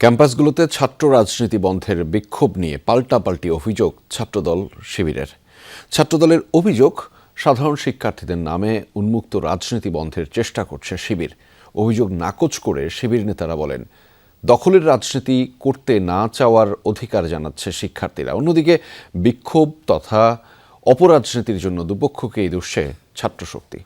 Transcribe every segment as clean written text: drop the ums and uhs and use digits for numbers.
ক্যাম্পাসগুলোতে ছাত্র রাজনীতি বন্ধের বিক্ষোভ নিয়ে পাল্টাপাল্টি অভিযোগ ছাত্রদল শিবিরের। ছাত্রদলের অভিযোগ, সাধারণ শিক্ষার্থীদের নামে উন্মুক্ত রাজনীতি বন্ধের চেষ্টা করছে শিবির। অভিযোগ নাকচ করে শিবির নেতারা বলেন, দখলের রাজনীতি করতে না চাওয়ার অধিকার জানাচ্ছে শিক্ষার্থীরা। অন্যদিকে বিক্ষোভ তথা অপরাজনীতির জন্য দুপক্ষকেই দুষছে ছাত্রশক্তি।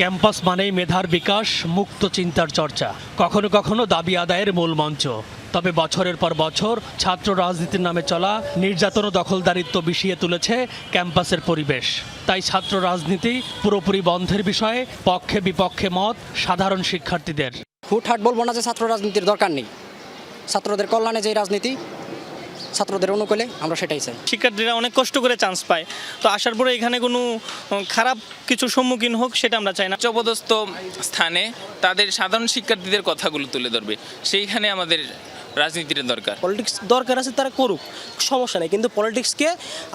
ক্যাম্পাস মানেই মেধার বিকাশ, মুক্ত চিন্তার চর্চা, কখনো কখনো দাবি আদায়ের মূল মঞ্চ। তবে বছরের পর বছর ছাত্র রাজনীতির নামে চলা নির্যাতন ও দখলদারিত্ব বিষিয়ে তুলেছে ক্যাম্পাসের পরিবেশ। তাই ছাত্র রাজনীতি পুরোপুরি বন্ধের বিষয়ে পক্ষে বিপক্ষে মত সাধারণ শিক্ষার্থীদের। হুটহাট বলবো না যে ছাত্র রাজনীতির দরকার নেই। ছাত্রদের কল্যাণে যে রাজনীতি, ছাত্রদের অনুকূলে আমরা সেটাই চাই। শিক্ষার্থীরা অনেক কষ্ট করে চান্স পায়, তো আসার পরে এখানে কোনো খারাপ কিছুর সম্মুখীন হোক সেটা আমরা চাই না। উচ্চপদস্থ স্থানে তাদের সাধারণ শিক্ষার্থীদের কথাগুলো তুলে ধরবে, সেইখানে আমাদের রাজনীতির দরকার। পলিটিক্স দরকার আছে, তারা করুক, সমস্যা নেই, কিন্তু পলিটিক্সকে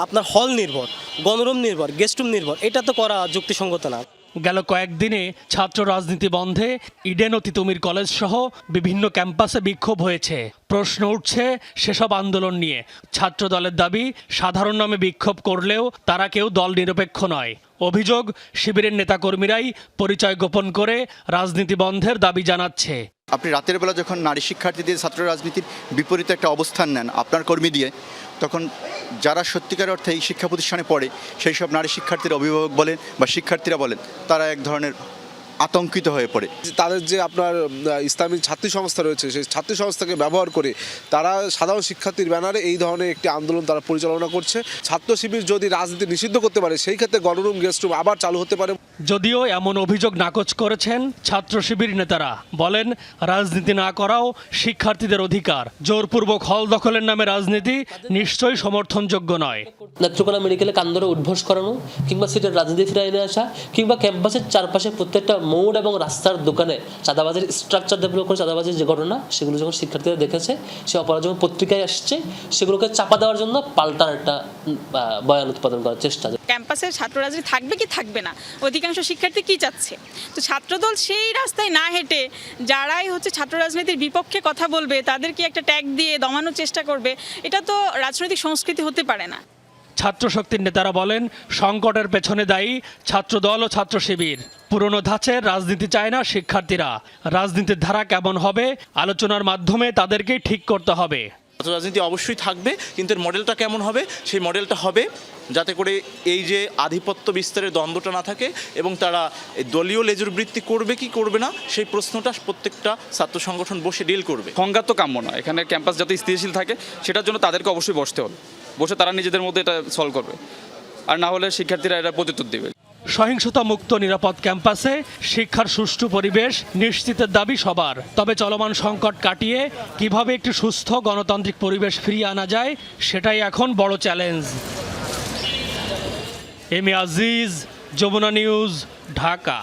আপনার হল নির্ভর, গণরুম নির্ভর, গেস্ট রুম নির্ভর এটা তো করা যুক্তিসঙ্গত না। গেল কয়েকদিনে ছাত্র রাজনীতি বন্ধে ইডেন ও তিতুমির কলেজ সহ বিভিন্ন ক্যাম্পাসে বিক্ষোভ হয়েছে। প্রশ্ন উঠছে সেসব আন্দোলন নিয়ে। ছাত্র দলের দাবি, সাধারণ নামে বিক্ষোভ করলেও তারা কেউ দল নিরপেক্ষ নয়। অভিযোগ, শিবিরের নেতাকর্মীরাই পরিচয় গোপন করে রাজনীতি বন্ধের দাবি জানাচ্ছে। আপনি রাতের বেলা যখন নারী শিক্ষার্থীদের ছাত্র রাজনীতির বিপরীতে একটা অবস্থান নেন আপনার কর্মী দিয়ে, তখন যারা সত্যিকার অর্থে এই শিক্ষা প্রতিষ্ঠানে পড়ে সেই সব নারী শিক্ষার্থীর অভিভাবক বলেন বা শিক্ষার্থীরা বলেন, তারা এক ধরনের আতঙ্কিত হয়ে পড়ে। তাদের যে আপনার ইসলামী ছাত্রী সংস্থা রয়েছে, সেই ছাত্রী সংস্থাকে ব্যবহার করে তারা সাধারণ শিক্ষার্থীর ব্যানারে এই ধরনের একটি আন্দোলন তারা পরিচালনা করছে। ছাত্র শিবির যদি রাজনীতি নিষিদ্ধ করতে পারে, সেই ক্ষেত্রে গণরুম গেস্ট রুম আবার চালু হতে পারে। যদিও এমন অভিযোগ নাকচ করেছেন ছাত্র শিবির নেতারা। বলেন, রাজনীতি না করাও শিক্ষার্থীদের অধিকার। জোরপূর্বক হল দখলের নামে রাজনীতি নিশ্চয়ই সমর্থনযোগ্য নয়। নেত্রকোনা মেডিকেলে কান্দরে উদ্ঘোষ করানো, কিংবা সিটের রাজনীতি ফিরিয়ে এনে আসা, কিংবা ক্যাম্পাসের চারপাশে প্রত্যেকটা মোড় এবং রাস্তার দোকানে চাঁদাবাজির স্ট্রাকচার ডেভেলপ করে চাঁদাবাজির যে ঘটনা, সেগুলো যখন শিক্ষার্থীরা দেখেছে, সে অপরাধ যখন পত্রিকায় আসছে, সেগুলোকে চাপা দেওয়ার জন্য পাল্টার একটা বয়ান উৎপাদন করার চেষ্টা। ক্যাম্পাসের ছাত্র রাজনীতি থাকবে কি থাকবে না, অধিকাংশ শিক্ষার্থী কি চাচ্ছে? তো ছাত্রদল সেই রাস্তায় না হেঁটে যারাই ছাত্র রাজনীতির বিপক্ষে কথা বলবে তাদেরকে একটা ট্যাগ দিয়ে দমানোর চেষ্টা করবে, এটা তো রাজনৈতিক সংস্কৃতি হতে পারে না। ছাত্র শক্তির নেতারা বলেন, সংকটের পেছনে দায়ী ছাত্রদল ও ছাত্র শিবির। পুরনো ধাঁচের রাজনীতি চায় না শিক্ষার্থীরা। রাজনীতির ধারা কেমন হবে, আলোচনার মাধ্যমে তাদেরকেই ঠিক করতে হবে। ছাত্র রাজনীতি অবশ্যই থাকবে, কিন্তু এর মডেলটা কেমন হবে? সেই মডেলটা হবে যাতে করে এই যে আধিপত্য বিস্তারের দ্বন্দ্বটা না থাকে, এবং তারা দলীয় লেজুর বৃত্তি করবে কি করবে না, সেই প্রশ্নটা প্রত্যেকটা ছাত্র সংগঠন বসে ডিল করবে। সংঘাত তো কাম্য নয়। এখানে ক্যাম্পাস যাতে স্থিতিশীল থাকে, সেটার জন্য তাদেরকে অবশ্যই বসতে হবে। বসে তারা নিজেদের মধ্যে এটা সলভ করবে, আর না হলে শিক্ষার্থীরা এটা প্রত্যুত্তর দেবে। সহিংসতা মুক্ত নিরাপদ ক্যাম্পাসে শিক্ষার সুষ্ঠু পরিবেশ নিশ্চিতের দাবি সবার। তবে চলমান সংকট কাটিয়ে কিভাবে একটি সুস্থ গণতান্ত্রিক পরিবেশ ফিরিয়ে আনা যায়, সেটাই এখন বড় challenge. M A Aziz, Jamuna news, Dhaka.